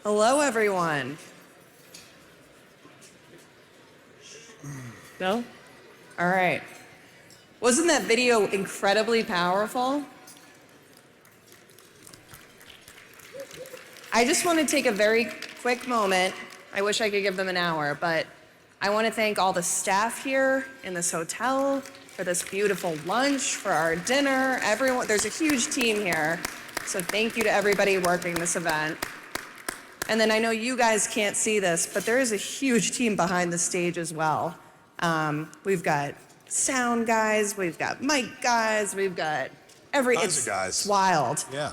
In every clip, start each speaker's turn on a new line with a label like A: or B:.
A: Hello, everyone. No? All right. Wasn't that video incredibly powerful? I just want to take a very quick moment. I wish I could give them an hour, but I want to thank all the staff here in this hotel for this beautiful lunch, for our dinner, everyone. There's a huge team here, so thank you to everybody working this event. And then I know you guys can't see this, but there is a huge team behind the stage as well. We've got sound guys, we've got mic guys, we've got
B: Tons of guys.
A: It's wild.
B: Yeah.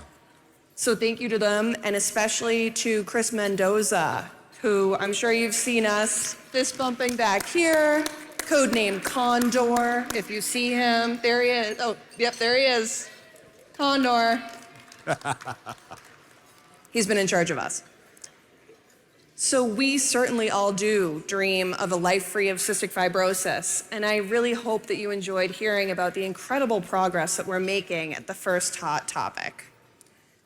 A: So thank you to them, and especially to Chris Mendoza, who I'm sure you've seen us fist bumping back here, codename Condor. If you see him, there he is. Oh, yep, there he is. Condor. He's been in charge of us. So we certainly all do dream of a life free of cystic fibrosis, and I really hope that you enjoyed hearing about the incredible progress that we're making at the first hot topic.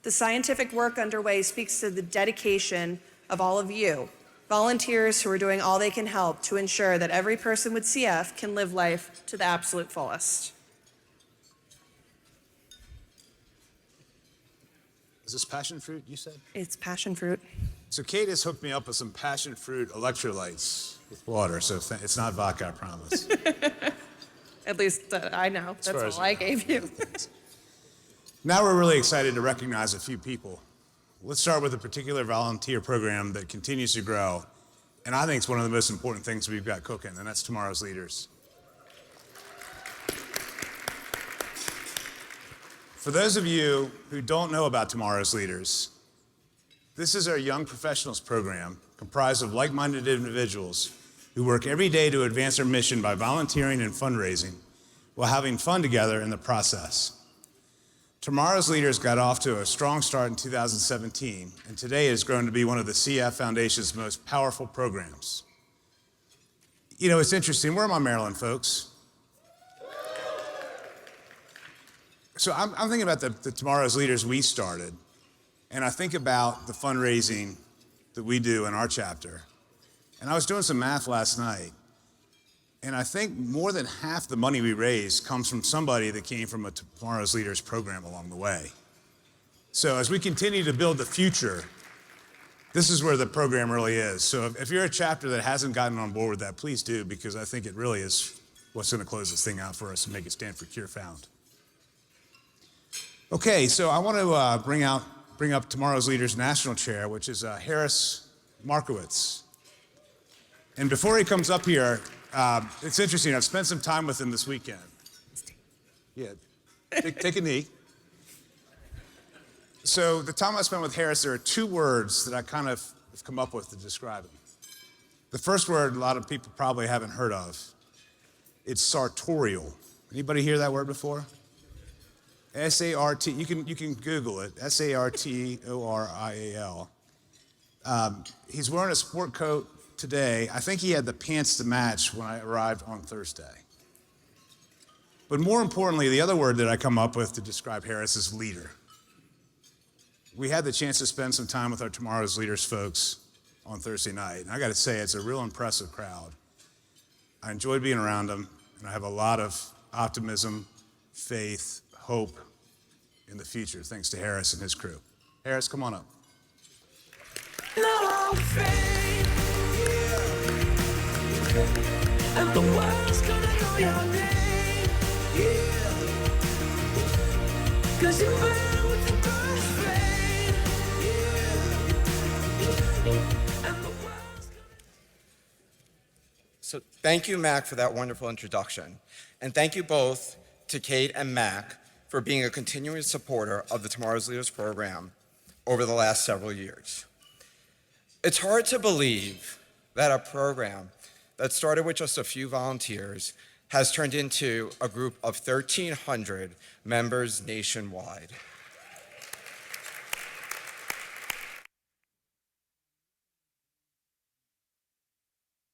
A: The scientific work underway speaks to the dedication of all of you, volunteers who are doing all they can help to ensure that every person with CF can live life to the absolute fullest.
B: Is this passion fruit, you said?
A: It's passion fruit.
B: So Kate has hooked me up with some passion fruit electrolytes with water, so it's not vodka, I promise.
A: At least I know. That's all I gave you.
B: Now we're really excited to recognize a few people. Let's start with a particular volunteer program that continues to grow, and I think it's one of the most important things we've got cooking, and that's Tomorrow's Leaders. For those of you who don't know about Tomorrow's Leaders, this is our Young Professionals program comprised of like-minded individuals who work every day to advance our mission by volunteering and fundraising while having fun together in the process. Tomorrow's Leaders got off to a strong start in 2017, and today has grown to be one of the CF Foundation's most powerful programs. You know, it's interesting, where are my Maryland folks? So I'm thinking about the Tomorrow's Leaders we started, and I think about the fundraising that we do in our chapter. And I was doing some math last night, and I think more than half the money we raise comes from somebody that came from a Tomorrow's Leaders program along the way. So as we continue to build the future, this is where the program really is. So if you're a chapter that hasn't gotten on board with that, please do, because I think it really is what's going to close this thing out for us and make it stand for Cure Found. Okay, so I want to bring up Tomorrow's Leaders National Chair, which is Harris Markowitz. And before he comes up here, it's interesting, I've spent some time with him this weekend. Yeah, take a knee. So the time I spent with Harris, there are two words that I kind of have come up with to describe him. The first word a lot of people probably haven't heard of. It's sartorial. Anybody hear that word before? S-A-R-T, you can Google it, S-A-R-T-O-R-I-A-L. He's wearing a sport coat today. I think he had the pants to match when I arrived on Thursday. But more importantly, the other word that I come up with to describe Harris is leader. We had the chance to spend some time with our Tomorrow's Leaders folks on Thursday night, and I gotta say, it's a real impressive crowd. I enjoyed being around them, and I have a lot of optimism, faith, hope in the future, thanks to Harris and his crew. Harris, come on up.
C: No faith, and the world's gonna know your name, yeah. 'Cause you burn with the first flame, yeah. And the world's
D: So thank you, Mac, for that wonderful introduction. And thank you both to Kate and Mac for being a continuing supporter of the Tomorrow's Leaders program over the last several years. It's hard to believe that a program that started with just a few volunteers has turned into a group of 1,300 members nationwide.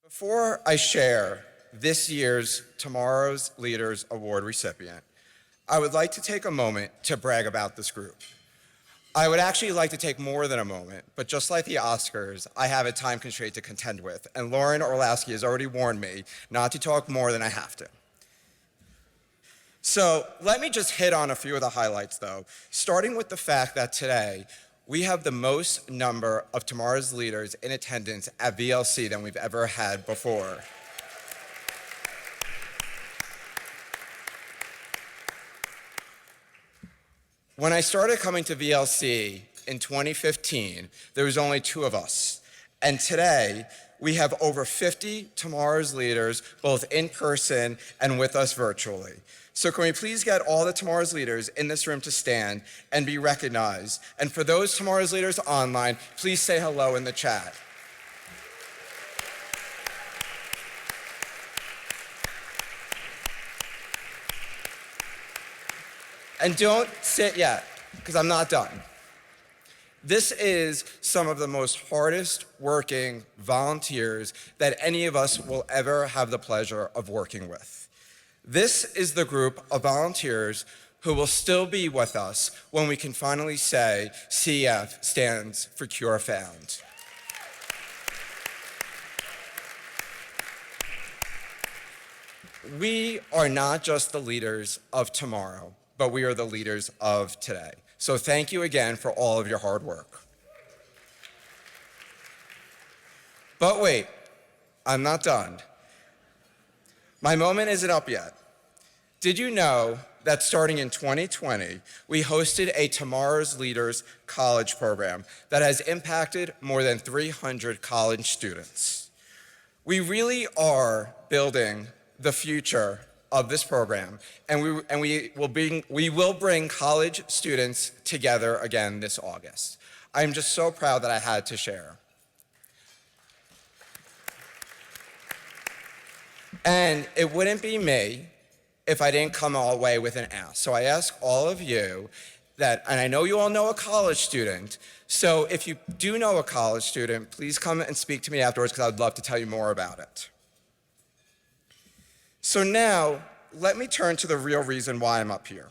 D: Before I share this year's Tomorrow's Leaders Award recipient, I would like to take a moment to brag about this group. I would actually like to take more than a moment, but just like the Oscars, I have a time constraint to contend with, and Lauren Orlowski has already warned me not to talk more than I have to. So let me just hit on a few of the highlights though, starting with the fact that today we have the most number of tomorrow's leaders in attendance at VLC than we've ever had before. When I started coming to VLC in 2015, there was only 2 of us. And today, we have over 50 Tomorrow's leaders, both in person and with us virtually. So can we please get all the Tomorrow's leaders in this room to stand and be recognized? And for those Tomorrow's leaders online, please say hello in the chat. And don't sit yet, because I'm not done. This is some of the most hardest working volunteers that any of us will ever have the pleasure of working with. This is the group of volunteers who will still be with us when we can finally say CF stands for Cure Found. We are not just the leaders of tomorrow, but we are the leaders of today. So thank you again for all of your hard work. But wait, I'm not done. My moment isn't up yet. Did you know that starting in 2020, we hosted a Tomorrow's Leaders college program that has impacted more than 300 college students? We really are building the future of this program, and we will bring college students together again this August. I'm just so proud that I had to share. And it wouldn't be me if I didn't come all the way with an ask. So I ask all of you that, and I know you all know a college student, so if you do know a college student, please come and speak to me afterwards because I'd love to tell you more about it. So now, let me turn to the real reason why I'm up here.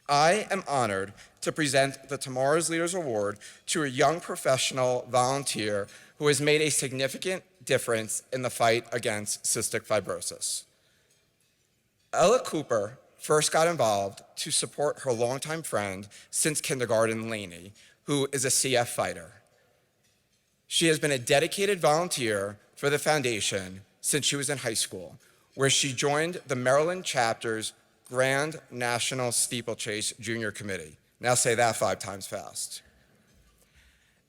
D: I am honored to present the Tomorrow's Leaders Award to a young professional volunteer who has made a significant difference in the fight against cystic fibrosis. Ella Cooper first got involved to support her longtime friend since kindergarten, Lainey, who is a CF fighter. She has been a dedicated volunteer for the foundation since she was in high school, where she joined the Maryland chapter's Grand National Steeplechase Junior Committee. Now say that 5 times fast.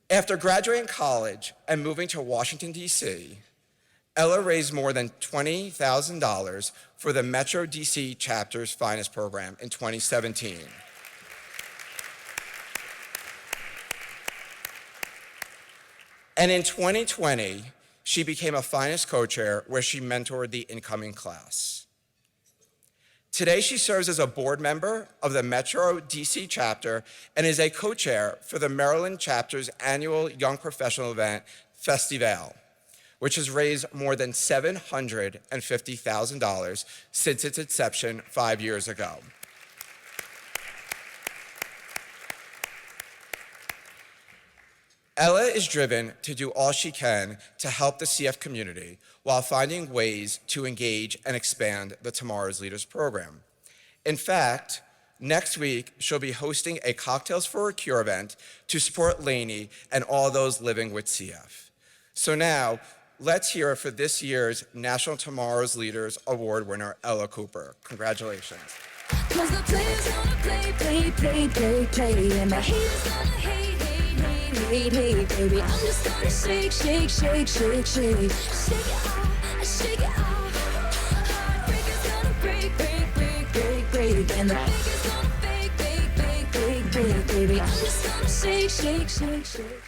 D: After graduating college and moving to Washington, D.C., Ella raised more than $20,000 for the Metro D.C. chapter's Finest program in 2017. And in 2020, she became a Finest co-chair where she mentored the incoming class. Today, she serves as a board member of the Metro DC chapter and is a co-chair for the Maryland chapter's annual Young Professional event, Festival, which has raised more than $750,000 since its inception 5 years ago. Ella is driven to do all she can to help the CF community while finding ways to engage and expand the Tomorrow's Leaders program. In fact, next week, she'll be hosting a Cocktails for a Cure event to support Lainey and all those living with CF. So now, let's hear it for this year's National Tomorrow's Leaders Award winner, Ella Cooper. Congratulations.
C: 'Cause the players gonna play, and the haters gonna hate, baby. I'm just gonna shake, shake, shake, shake, shake. Shake it off, shake it off. Heartbreakers gonna break, and the fakers gonna fake, baby. I'm just gonna shake, shake, shake, shake.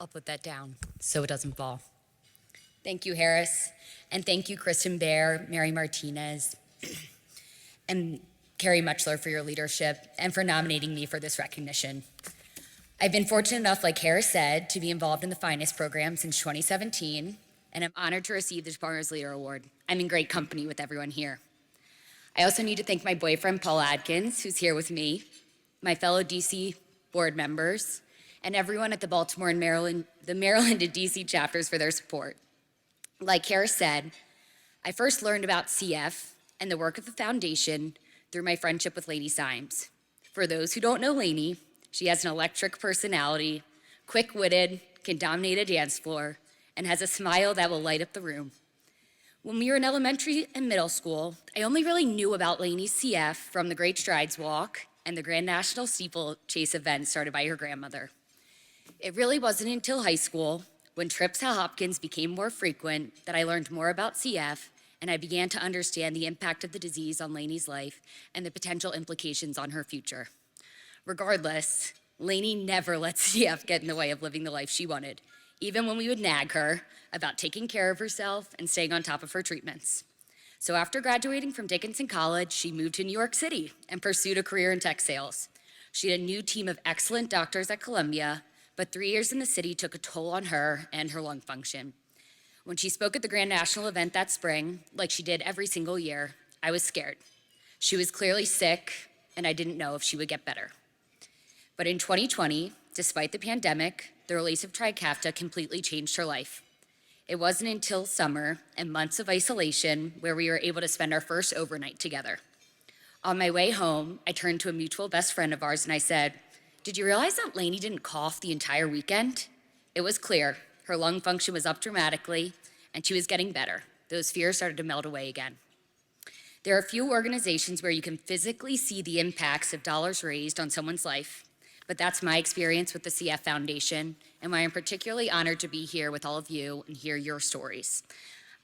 E: I'll put that down so it doesn't fall. Thank you, Harris. And thank you, Kristen Bear, Mary Martinez, and Carrie Muchler for your leadership and for nominating me for this recognition. I've been fortunate enough, like Harris said, to be involved in the Finest program since 2017, and I'm honored to receive the Tomorrow's Leader Award. I'm in great company with everyone here. I also need to thank my boyfriend, Paul Adkins, who's here with me, my fellow DC board members, and everyone at the Baltimore and Maryland and DC chapters for their support. Like Kara said, I first learned about CF and the work of the foundation through my friendship with Lainey Symes. For those who don't know Lainey, she has an electric personality, quick-witted, can dominate a dance floor, and has a smile that will light up the room. When we were in elementary and middle school, I only really knew about Lainey's CF from the Great Strides Walk and the Grand National Steeplechase event started by her grandmother. It really wasn't until high school, when trips to Hopkins became more frequent, that I learned more about CF and I began to understand the impact of the disease on Lainey's life and the potential implications on her future. Regardless, Lainey never let CF get in the way of living the life she wanted, even when we would nag her about taking care of herself and staying on top of her treatments. So after graduating from Dickinson College, she moved to New York City and pursued a career in tech sales. She had a new team of excellent doctors at Columbia, but 3 years in the city took a toll on her and her lung function. When she spoke at the Grand National event that spring, like she did every single year, I was scared. She was clearly sick, and I didn't know if she would get better. But in 2020, despite the pandemic, the release of Trikafta completely changed her life. It wasn't until summer and months of isolation where we were able to spend our first overnight together. On my way home, I turned to a mutual best friend of ours and I said, "Did you realize that Lainey didn't cough the entire weekend?" It was clear. Her lung function was up dramatically, and she was getting better. Those fears started to melt away again. There are few organizations where you can physically see the impacts of dollars raised on someone's life, but that's my experience with the CF Foundation, and why I'm particularly honored to be here with all of you and hear your stories.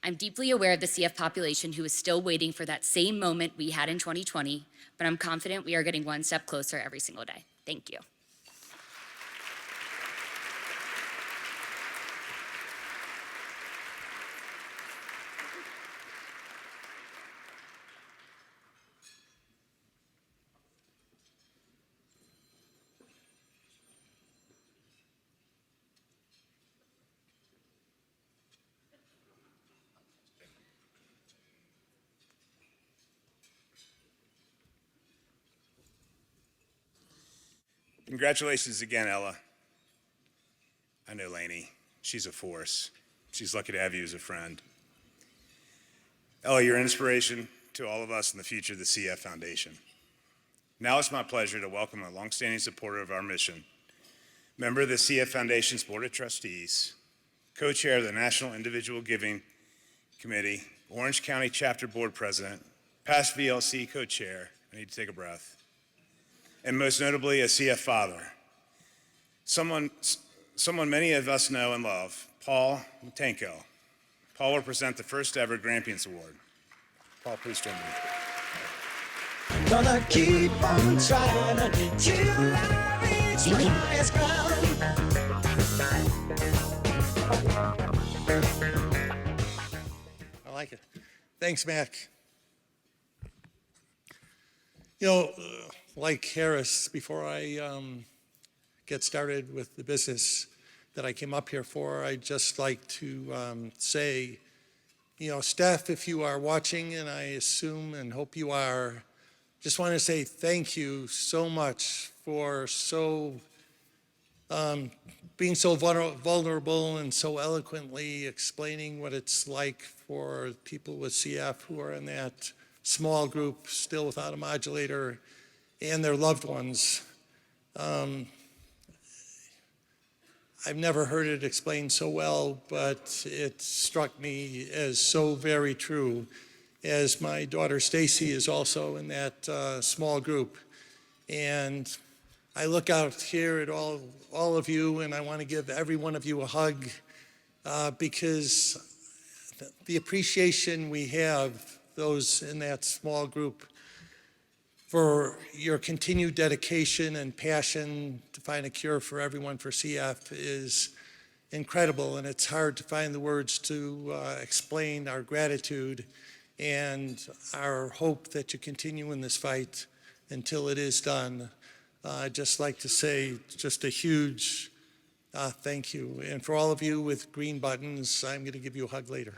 E: I'm deeply aware of the CF population who is still waiting for that same moment we had in 2020, but I'm confident we are getting one step closer every single day. Thank you.
B: Congratulations again, Ella. I know Lainey. She's a force. She's lucky to have you as a friend. Ella, you're an inspiration to all of us in the future of the CF Foundation. Now it's my pleasure to welcome a longstanding supporter of our mission, member of the CF Foundation's Board of Trustees, co-chair of the National Individual Giving Committee, Orange County Chapter Board President, past VLC co-chair, I need to take a breath, and most notably a CF father, someone many of us know and love, Paul Matenko. Paul will present the first ever Grampions Award. Paul, please join me.
F: Gonna keep on trying until I reach the highest ground.
G: I like it. Thanks, Mac. You know, like Harris, before I get started with the business that I came up here for, I'd just like to say, you know, Steph, if you are watching, and I assume and hope you are, just want to say thank you so much for being so vulnerable and so eloquently explaining what it's like for people with CF who are in that small group still without a modulator and their loved ones. I've never heard it explained so well, but it struck me as so very true, as my daughter Stacy is also in that small group. And I look out here at all of you, and I want to give every one of you a hug because the appreciation we have, those in that small group, for your continued dedication and passion to find a cure for everyone for CF is incredible, and it's hard to find the words to explain our gratitude and our hope that you continue in this fight until it is done. I'd just like to say just a huge thank you. And for all of you with green buttons, I'm going to give you a hug later.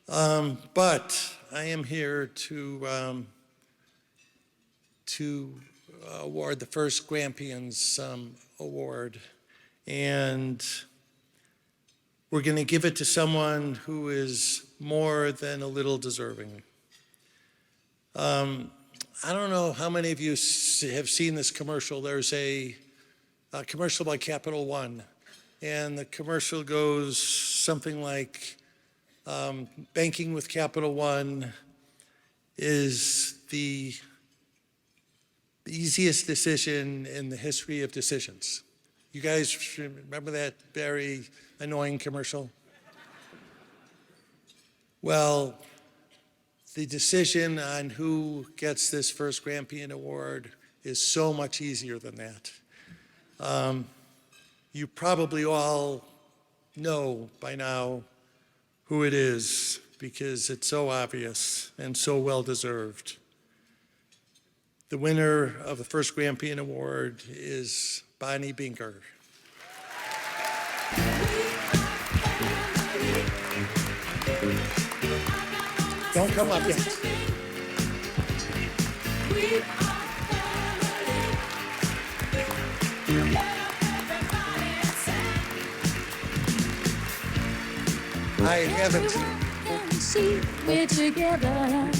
G: But I am here to award the first Grampions Award. And we're going to give it to someone who is more than a little deserving. I don't know how many of you have seen this commercial. There's a commercial by Capital One, and the commercial goes something like, banking with Capital One is the easiest decision in the history of decisions. You guys remember that very annoying commercial? Well, the decision on who gets this first Grampian Award is so much easier than that. You probably all know by now who it is because it's so obvious and so well-deserved. The winner of the first Grampian Award is Bonnee Binker. Don't come up yet. I haven't.
C: We're together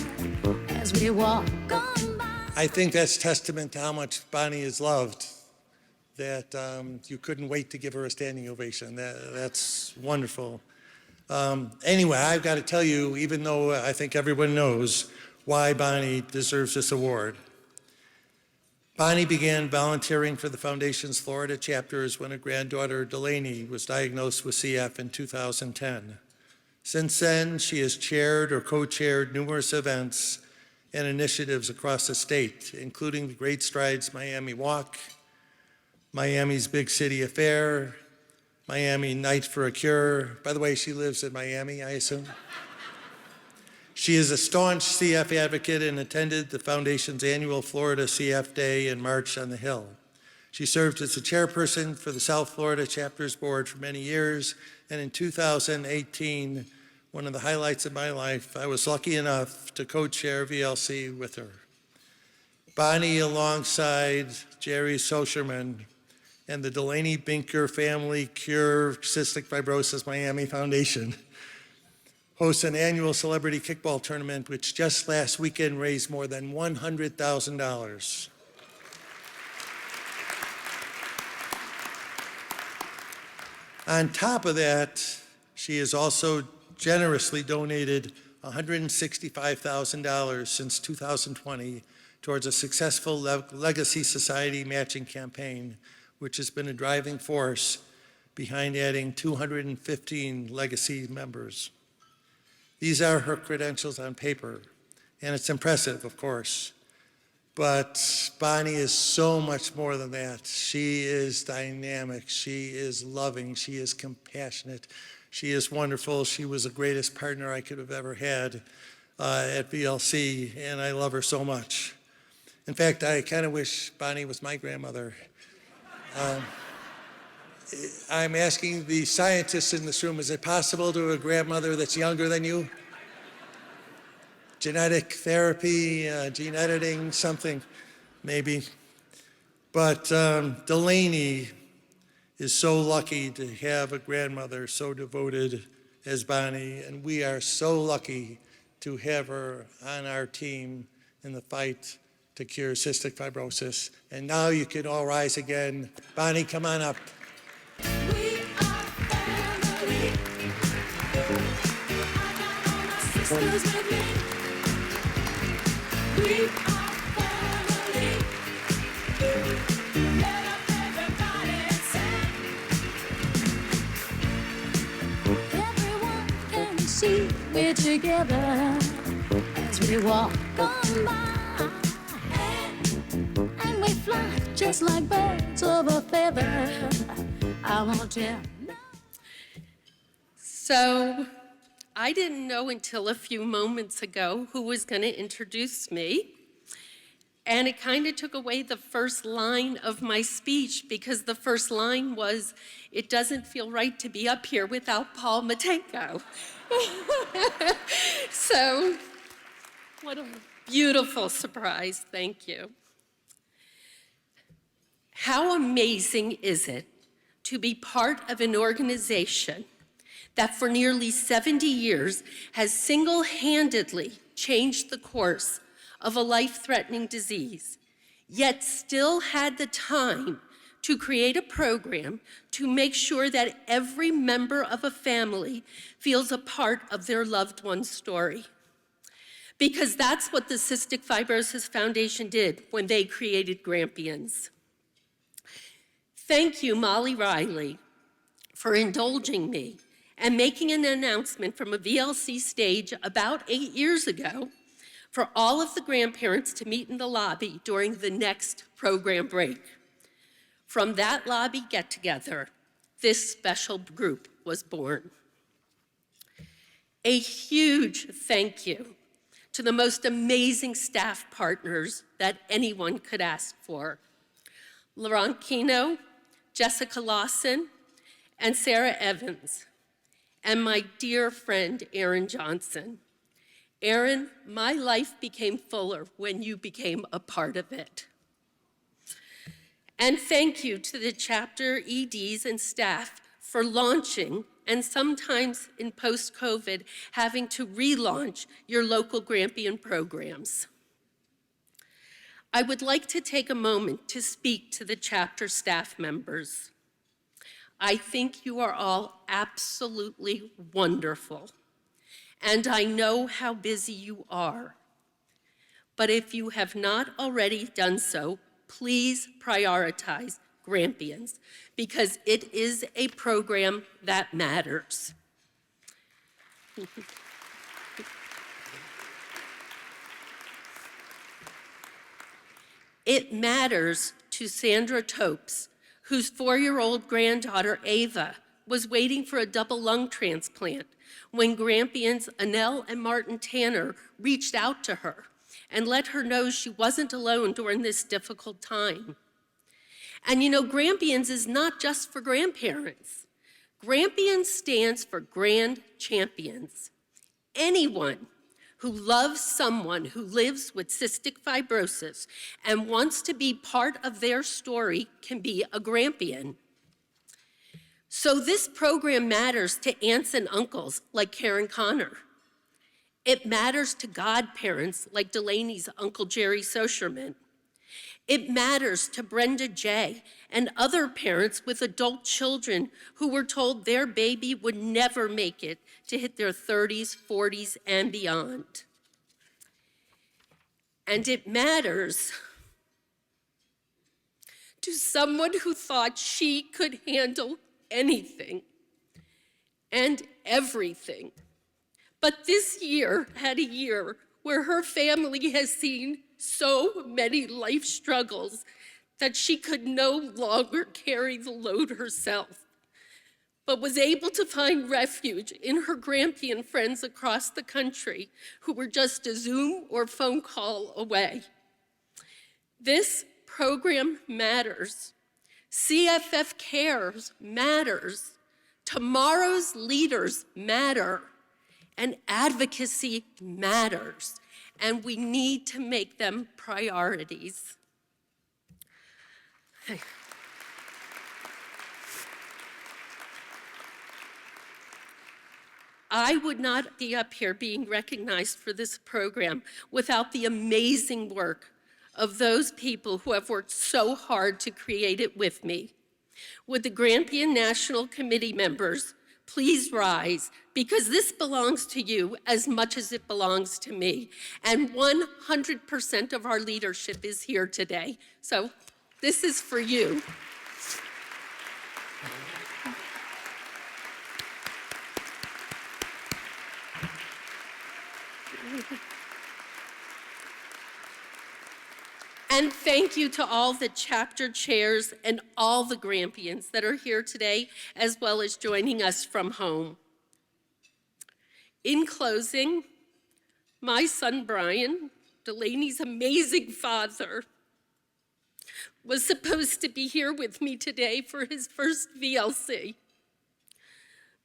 C: as we walk on by.
G: I think that's testament to how much Bonnee is loved, that you couldn't wait to give her a standing ovation. That's wonderful. Anyway, I've got to tell you, even though I think everyone knows why Bonnee deserves this award. Bonnee began volunteering for the Foundation's Florida chapters when her granddaughter Delaney was diagnosed with CF in 2010. Since then, she has chaired or co-chaired numerous events and initiatives across the state, including the Great Strides Miami Walk, Miami's Big City Affair, Miami Night for a Cure. By the way, she lives in Miami, I assume. She is a staunch CF advocate and attended the Foundation's annual Florida CF Day and March on the Hill. She served as the chairperson for the South Florida Chapters Board for many years, and in 2018, one of the highlights of my life, I was lucky enough to co-chair VLC with her. Bonnee, alongside Jerry Socherman and the Bonnee Binker Family Cure Cystic Fibrosis Miami Foundation, hosts an annual celebrity kickball tournament, which just last weekend raised more than $100,000. On top of that, she has also generously donated $165,000 since 2020 towards a successful Legacy Society matching campaign, which has been a driving force behind adding 215 Legacy members. These are her credentials on paper, and it's impressive, of course. But Bonnee is so much more than that. She is dynamic, she is loving, she is compassionate, she is wonderful. She was the greatest partner I could have ever had at VLC, and I love her so much. In fact, I kind of wish Bonnee was my grandmother. I'm asking the scientists in this room, is it possible to have a grandmother that's younger than you? Genetic therapy, gene editing, something, maybe. But Delaney is so lucky to have a grandmother so devoted as Bonnee, and we are so lucky to have her on our team in the fight to cure cystic fibrosis. And now you can all rise again. Bonnee, come on up.
C: We are family. Sisters with me. We are family. Let up everybody sing. Everyone can see we're together as we walk on by. And we fly just like birds of a feather. I want you.
H: So I didn't know until a few moments ago who was going to introduce me. And it kind of took away the first line of my speech, because the first line was, "It doesn't feel right to be up here without Paul Mateco." So, what a beautiful surprise, thank you. How amazing is it to be part of an organization that for nearly 70 years has single-handedly changed the course of a life-threatening disease, yet still had the time to create a program to make sure that every member of a family feels a part of their loved one's story. Because that's what the Cystic Fibrosis Foundation did when they created Grampions. Thank you, Molly Riley, for indulging me and making an announcement from a VLC stage about 8 years ago for all of the grandparents to meet in the lobby during the next program break. From that lobby get-together, this special group was born. A huge thank you to the most amazing staff partners that anyone could ask for. Laurent Kino, Jessica Lawson, and Sarah Evans, and my dear friend, Erin Johnson. Erin, my life became fuller when you became a part of it. And thank you to the chapter EDs and staff for launching, and sometimes in post-COVID, having to relaunch your local Grampian programs. I would like to take a moment to speak to the chapter staff members. I think you are all absolutely wonderful, and I know how busy you are. But if you have not already done so, please prioritize Grampians, because it is a program that matters. It matters to Sandra Topes, whose 4-year-old granddaughter, Ava, was waiting for a double lung transplant when Grampians Anel and Martin Tanner reached out to her and let her know she wasn't alone during this difficult time. And you know, Grampians is not just for grandparents. Grampians stands for Grand Champions. Anyone who loves someone who lives with cystic fibrosis and wants to be part of their story can be a Grampian. So this program matters to aunts and uncles like Karen Connor. It matters to godparents like Delaney's Uncle Jerry Socherman. It matters to Brenda J. and other parents with adult children who were told their baby would never make it to hit their 30s, 40s, and beyond. And it matters to someone who thought she could handle anything and everything. But this year had a year where her family has seen so many life struggles that she could no longer carry the load herself, but was able to find refuge in her Grampian friends across the country who were just a Zoom or phone call away. This program matters. CFF Cares matters. Tomorrow's leaders matter. And advocacy matters. And we need to make them priorities. I would not be up here being recognized for this program without the amazing work of those people who have worked so hard to create it with me. Would the Grampian National Committee members please rise, because this belongs to you as much as it belongs to me. And 100% of our leadership is here today. So this is for you. And thank you to all the chapter chairs and all the Grampians that are here today, as well as joining us from home. In closing, my son Brian Delaney's amazing father, was supposed to be here with me today for his first VLC.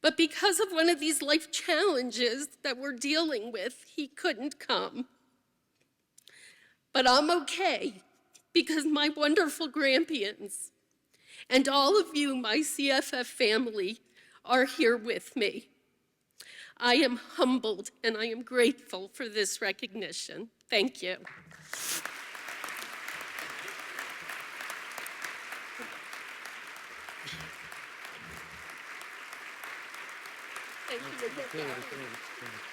H: But because of one of these life challenges that we're dealing with, he couldn't come. But I'm okay, because my wonderful Grampians and all of you, my CFF family, are here with me. I am humbled and I am grateful for this recognition. Thank you. Thank you.